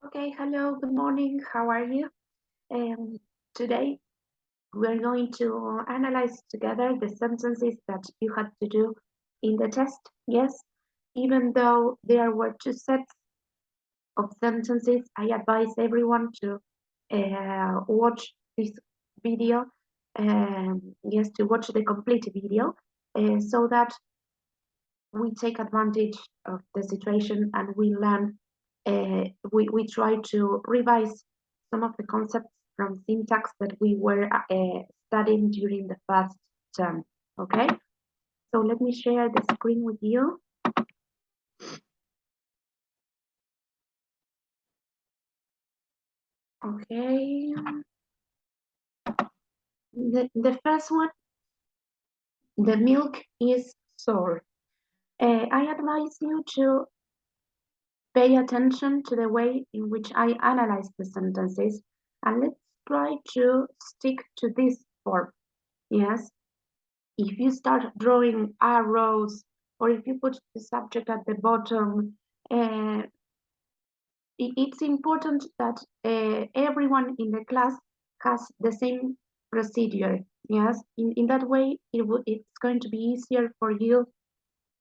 Okay, hello, good morning. How are you? Today we're going to analyze together the sentences that you had to do in the test. Yes, even though there were two sets of sentences, I advise everyone to watch this video. Yes, to watch the complete video so that we take advantage of the situation and we learn, we try to revise some of the concepts from syntax that we were studying during the first term, okay? So let me share the screen with you. Okay. The first one, the milk is sour. I advise you to pay attention to the way in which I analyze the sentences, and let's try to stick to this form. Yes, if you start drawing arrows or if you put the subject at the bottom, it's important that everyone in the class has the same procedure. Yes, in that way, it's going to be easier for you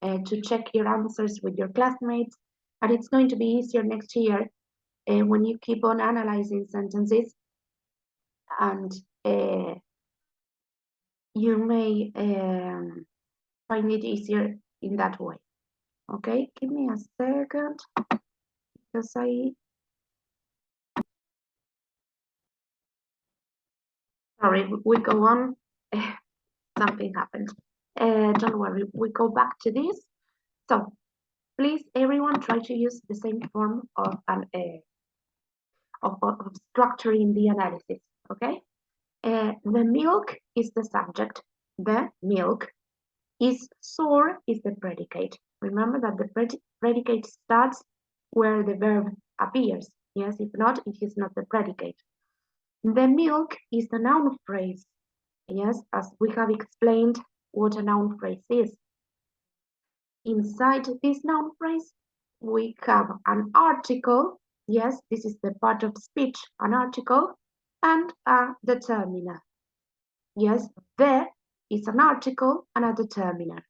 to check your answers with your classmates, and it's going to be easier next year when you keep on analyzing sentences, and you may find it easier in that way. Okay, give me a second because sorry, we go on. Something happened. Don't worry, we go back to this. So please, everyone, try to use the same form of of structuring the analysis. Okay. The milk is the subject. The milk is sour is the predicate. Remember that the predicate starts where the verb appears. Yes, if not, it is not the predicate. The milk is the noun phrase. Yes, as we have explained what a noun phrase is. Inside this noun phrase, we have an article. Yes, this is the part of speech, an article, and a determiner. Yes, the is an article and a determiner.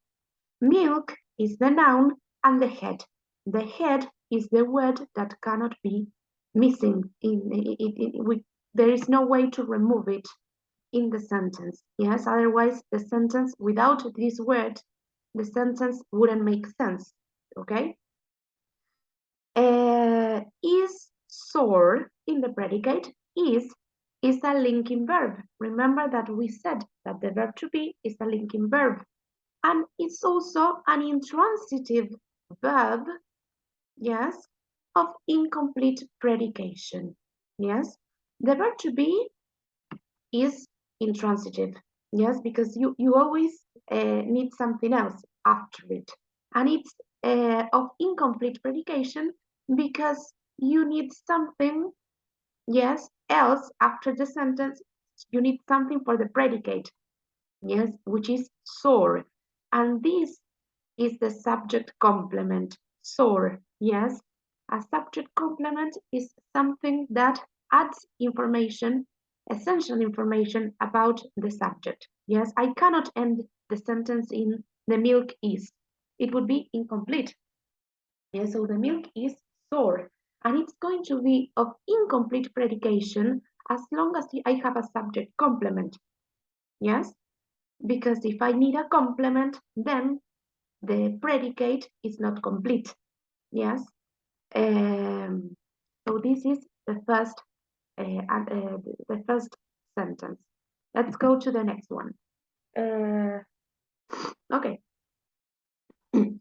Milk is the noun and the head. The head is the word that cannot be missing. There is no way to remove it in the sentence. Yes, otherwise the sentence without this word, the sentence wouldn't make sense. Okay. Is sour in the predicate is a linking verb. Remember that we said that the verb to be is a linking verb. And it's also an intransitive verb, yes, of incomplete predication. Yes, the verb to be is intransitive, yes, because you always need something else after it. And it's of incomplete predication because you need something, yes, else after the sentence. You need something for the predicate, yes, which is sour. And this is the subject complement, sour, yes. A subject complement is something that adds information, essential information about the subject. Yes, I cannot end the sentence in the milk is. It would be incomplete. Yes, so the milk is sour, and it's going to be of incomplete predication as long as I have a subject complement. Yes, because if I need a complement, then the predicate is not complete. Yes. So this is the first sentence. Let's go to the next one. Okay.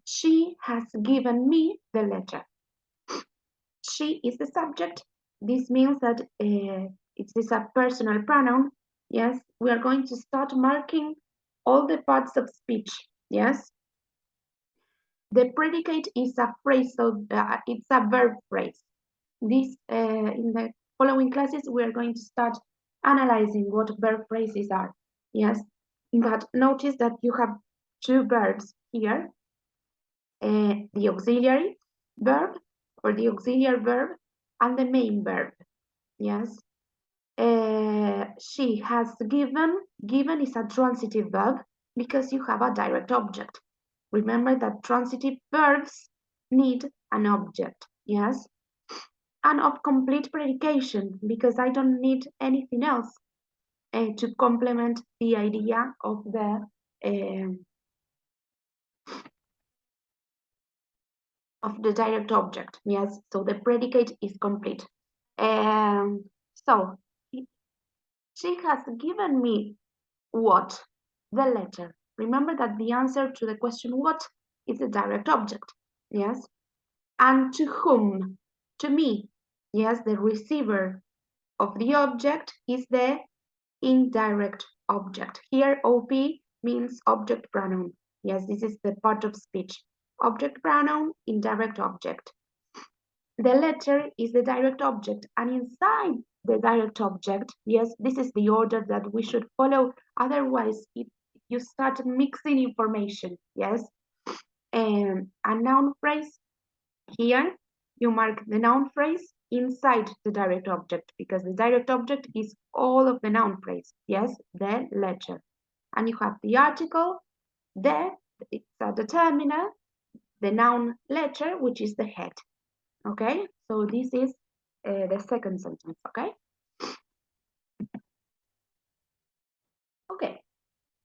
She has given me the letter. She is the subject. This means that it is a personal pronoun. Yes, we are going to start marking all the parts of speech. Yes. The predicate is a phrasal, it's a verb phrase. This, in the following classes, we are going to start analyzing what verb phrases are. Yes, but notice that you have two verbs here. the auxiliary verb or the auxiliary verb and the main verb. Yes. She has given. Given is a transitive verb because you have a direct object. Remember that transitive verbs need an object. Yes. And of complete predication because I don't need anything else to complement the idea of the direct object. Yes, so the predicate is complete. So she has given me what? The letter. Remember that the answer to the question what is the direct object. Yes, and to whom? To me. Yes, the receiver of the object is the indirect object. Here OP means object pronoun. Yes, this is the part of speech. Object pronoun, indirect object. The letter is the direct object, and inside the direct object, yes, this is the order that we should follow. Otherwise, you start mixing information, yes. A noun phrase, here you mark the noun phrase inside the direct object because the direct object is all of the noun phrase, yes, the letter. And you have the article, it's a determiner, the noun letter, which is the head. Okay, so this is the second sentence. Okay. Okay.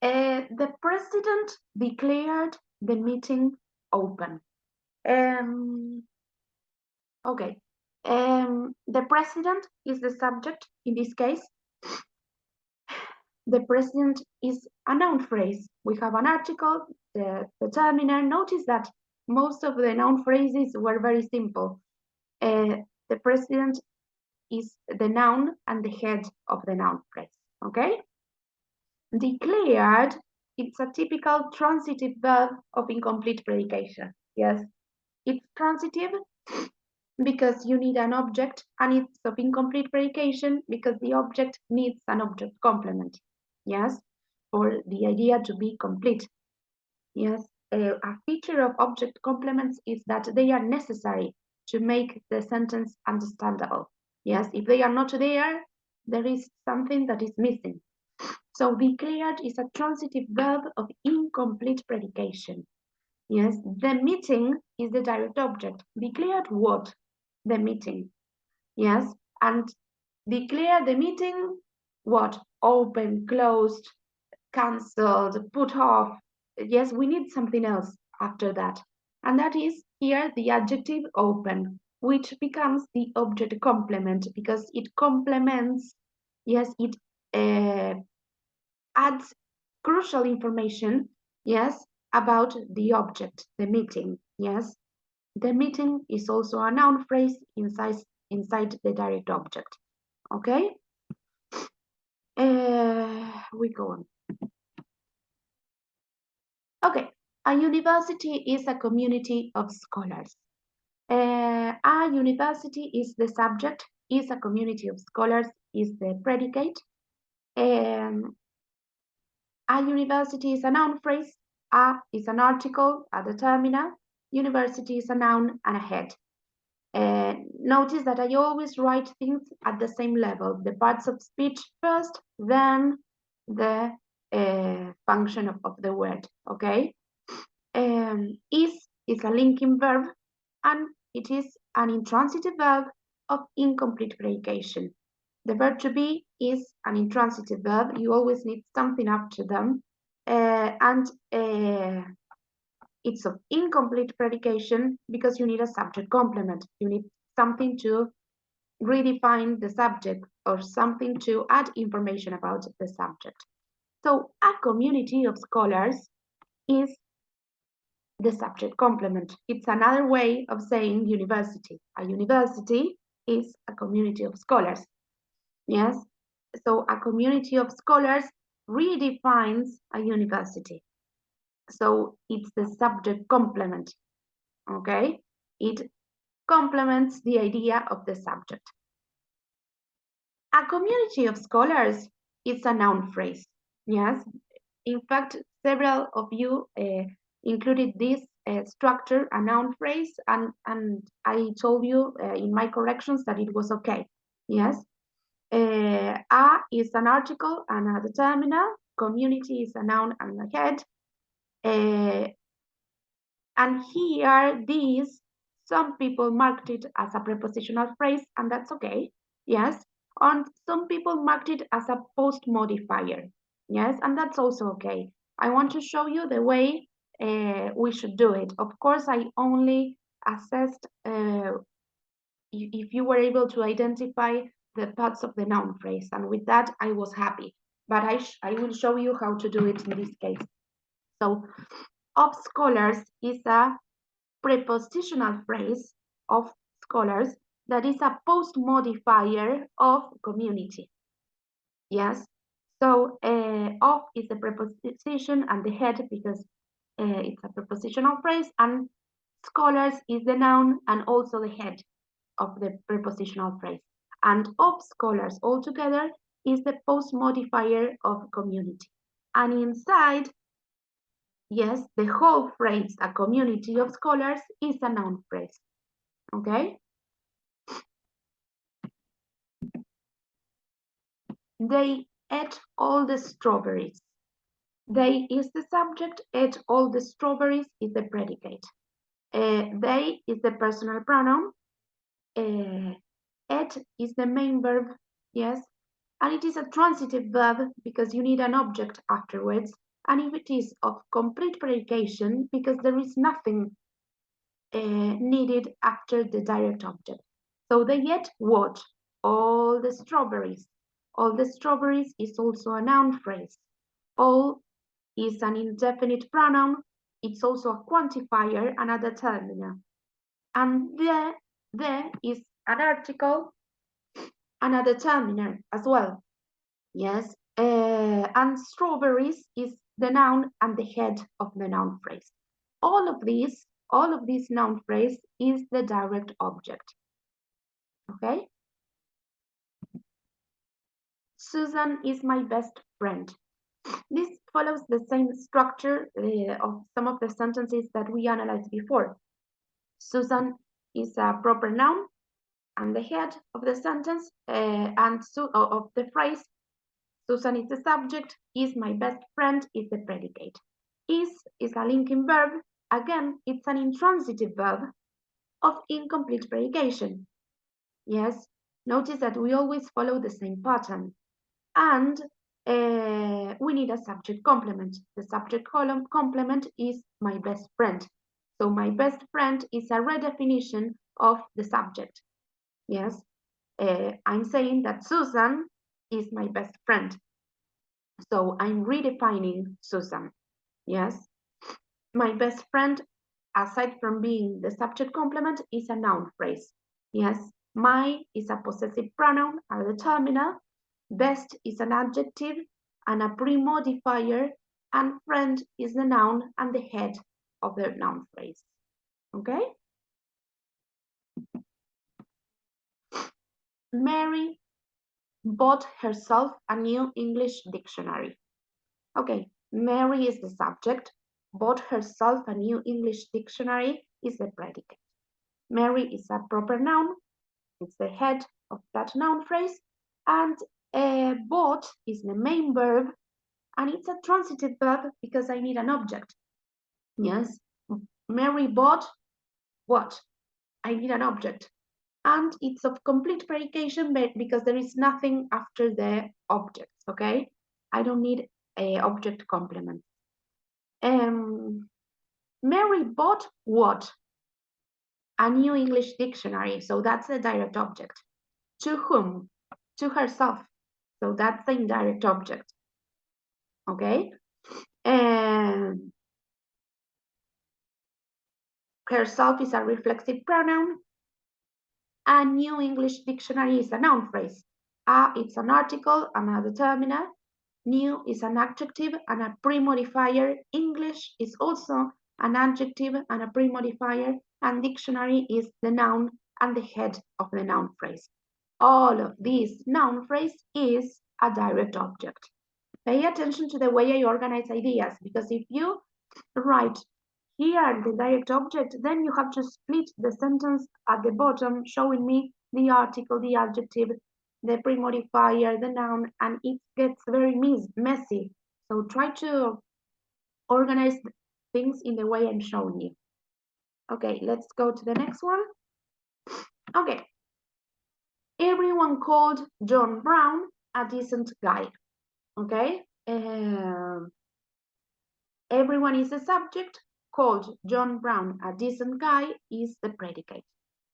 The president declared the meeting open. Okay. The president is the subject in this case. The president is a noun phrase. We have an article, the determiner. Notice that most of the noun phrases were very simple. The president is the noun and the head of the noun phrase. Okay. Declared, it's a typical transitive verb of incomplete predication. Yes, it's transitive because you need an object, and it's of incomplete predication because the object needs an object complement. Yes, for the idea to be complete. Yes, a feature of object complements is that they are necessary to make the sentence understandable. Yes, if they are not there, there is something that is missing. So declared is a transitive verb of incomplete predication. Yes, the meeting is the direct object. Declared what? The meeting. Yes, and declare the meeting what? Open, closed, cancelled, put off. Yes, we need something else after that. And that is here the adjective open, which becomes the object complement because it complements, yes, it adds crucial information, yes, about the object, the meeting, yes. The meeting is also a noun phrase inside the direct object, okay? We go on. Okay, a university is a community of scholars. A university is the subject, is a community of scholars, is the predicate. A university is a noun phrase, a is an article, a determiner, university is a noun and a head. Notice that I always write things at the same level, the parts of speech first, then the function of the word, okay? Is a linking verb, and it is an intransitive verb of incomplete predication. The verb to be is an intransitive verb. You always need something after them. And it's of incomplete predication because you need a subject complement. You need something to redefine the subject or something to add information about the subject. So a community of scholars is the subject complement. It's another way of saying university. A university is a community of scholars. Yes, so a community of scholars redefines a university. So it's the subject complement, okay? It complements the idea of the subject. A community of scholars is a noun phrase, yes? In fact, several of you included this structure a noun phrase, and I told you in my corrections that it was okay. Yes. A is an article and a determiner. Community is a noun and a head. And here, these, some people marked it as a prepositional phrase, and that's okay. Yes. And some people marked it as a post modifier. Yes, and that's also okay. I want to show you the way we should do it. Of course, I only assessed if you were able to identify the parts of the noun phrase, and with that, I was happy. But I will show you how to do it in this case. So, of scholars is a prepositional phrase of scholars that is a post modifier of community. Yes, so of is the preposition and the head because it's a prepositional phrase, and scholars is the noun and also the head of the prepositional phrase. And of scholars altogether is the post modifier of community. And inside, yes, the whole phrase, a community of scholars, is a noun phrase. Okay? They ate all the strawberries. They is the subject, ate all the strawberries is the predicate. They is the personal pronoun. Ate is the main verb, yes. And it is a transitive verb because you need an object afterwards. And if it is of complete predication, because there is nothing needed after the direct object. So they ate what? All the strawberries. All the strawberries is also a noun phrase. All is an indefinite pronoun. It's also a quantifier and a determiner. And the is an article and a determiner as well. Yes. And strawberries is the noun and the head of the noun phrase. All of this noun phrase is the direct object. Okay? Susan is my best friend. This follows the same structure of some of the sentences that we analyzed before. Susan is a proper noun and the head of the sentence and of the phrase. Susan is the subject, is my best friend is the predicate. Is a linking verb. Again, it's an intransitive verb of incomplete predication. Yes, notice that we always follow the same pattern. And we need a subject complement. The subject complement is my best friend. So my best friend is a redefinition of the subject. Yes, I'm saying that Susan is my best friend. So I'm redefining Susan. Yes, my best friend, aside from being the subject complement, is a noun phrase. Yes, my is a possessive pronoun, a determiner. Best is an adjective and a pre-modifier, and friend is the noun and the head of the noun phrase. Okay? Mary bought herself a new English dictionary. Okay, Mary is the subject, bought herself a new English dictionary is the predicate. Mary is a proper noun, it's the head of that noun phrase, and bought is the main verb, and it's a transitive verb because I need an object. Yes, Mary bought what? I need an object. And it's of complete predication because there is nothing after the objects, okay? I don't need a object complement. Mary bought what? A new English dictionary, so that's the direct object. To whom? To herself, so that's the indirect object, okay? And herself is a reflexive pronoun. A new English dictionary is a noun phrase. A, it's an article and a determiner. New is an adjective and a pre-modifier. English is also an adjective and a pre-modifier. And dictionary is the noun and the head of the noun phrase. All of these noun phrase is a direct object. Pay attention to the way I organize ideas, because if you write here the direct object, then you have to split the sentence at the bottom, showing me the article, the adjective, the pre-modifier, the noun, and it gets very messy. So try to organize things in the way I'm showing you. Okay, let's go to the next one. Okay. Everyone called John Brown a decent guy. Okay. Everyone is the subject. Called John Brown a decent guy is the predicate.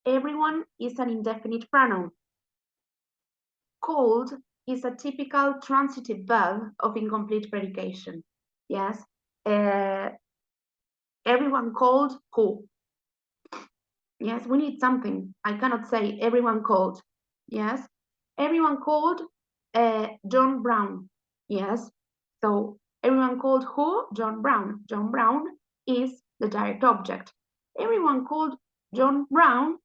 Everyone is an indefinite pronoun. Called is a typical transitive verb of incomplete predication. Yes. Everyone called who? Yes, we need something. I cannot say everyone called. Yes. Everyone called John Brown. Yes. So everyone called who? John Brown. John Brown is the direct object. Everyone called John Brown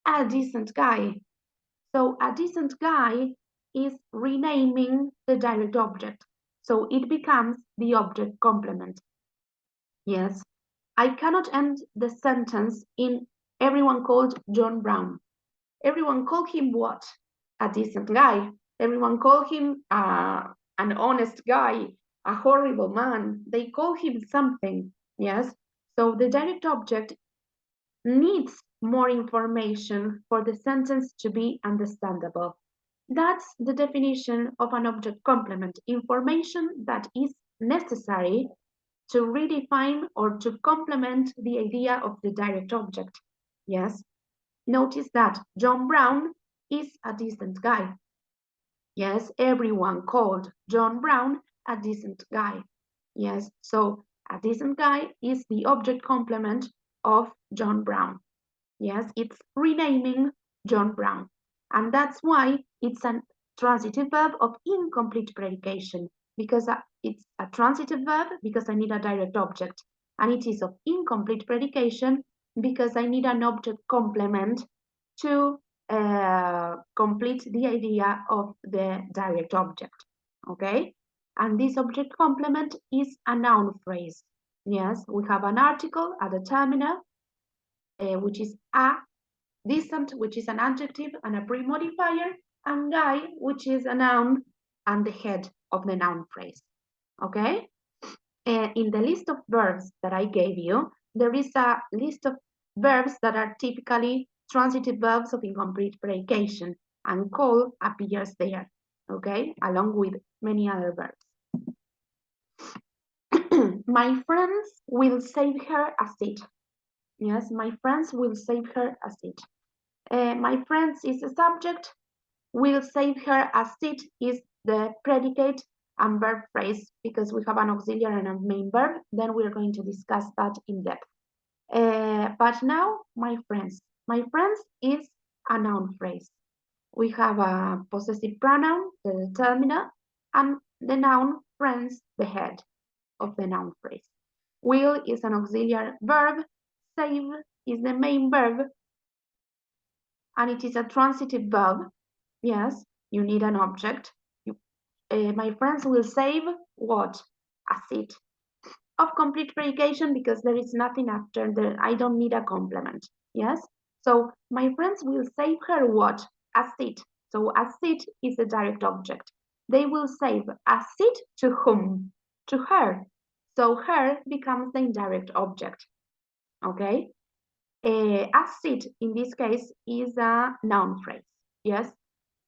a decent guy. So a decent guy is renaming the direct object. So it becomes the object complement. Yes. I cannot end the sentence in everyone called John Brown. Everyone called him what? A decent guy. Everyone called him an honest guy, a horrible man. They call him something, yes? So the direct object needs more information for the sentence to be understandable. That's the definition of an object complement, information that is necessary to redefine or to complement the idea of the direct object. Yes, notice that John Brown is a decent guy. Yes, everyone called John Brown a decent guy. Yes, so a decent guy is the object complement of John Brown. Yes, it's renaming John Brown. And that's why it's a transitive verb of incomplete predication, because it's a transitive verb because I need a direct object. And it is of incomplete predication because I need an object complement to complete the idea of the direct object. Okay? And this object complement is a noun phrase. Yes, we have an article, a determiner, which is a, decent, which is an adjective and a pre-modifier, and guy, which is a noun and the head of the noun phrase. Okay? In the list of verbs that I gave you, there is a list of verbs that are typically transitive verbs of incomplete predication, and call appears there, okay, along with many other verbs. My friends will save her a seat. Yes, my friends will save her a seat. My friends is a subject. Will save her a seat is the predicate and verb phrase because we have an auxiliary and a main verb. Then we're going to discuss that in depth. But now, my friends is a noun phrase. We have a possessive pronoun, the determiner, and the noun friends, the head of the noun phrase. Will is an auxiliary verb. Save is the main verb, and it is a transitive verb. Yes, you need an object. My friends will save what? A seat. Of complete predication because there is nothing after the, I don't need a complement. Yes, so my friends will save her what? A seat. So a seat is a direct object. They will save a seat to whom? To her. So her becomes the indirect object. Okay, a seat in this case is a noun phrase. Yes,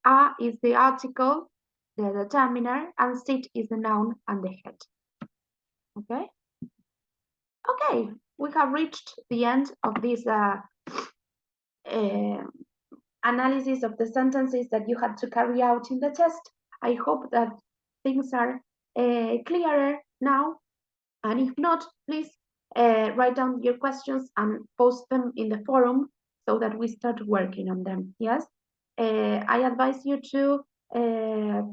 a is the article, the determiner, and seat is the noun and the head. Okay. Okay, we have reached the end of this analysis of the sentences that you had to carry out in the test. I hope that things are clearer now. And if not, please write down your questions and post them in the forum so that we start working on them. Yes, I advise you to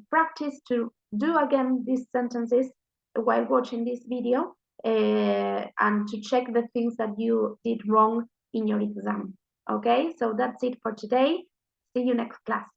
practice to do again these sentences while watching this video and to check the things that you did wrong in your exam. Okay, so that's it for today. See you next class.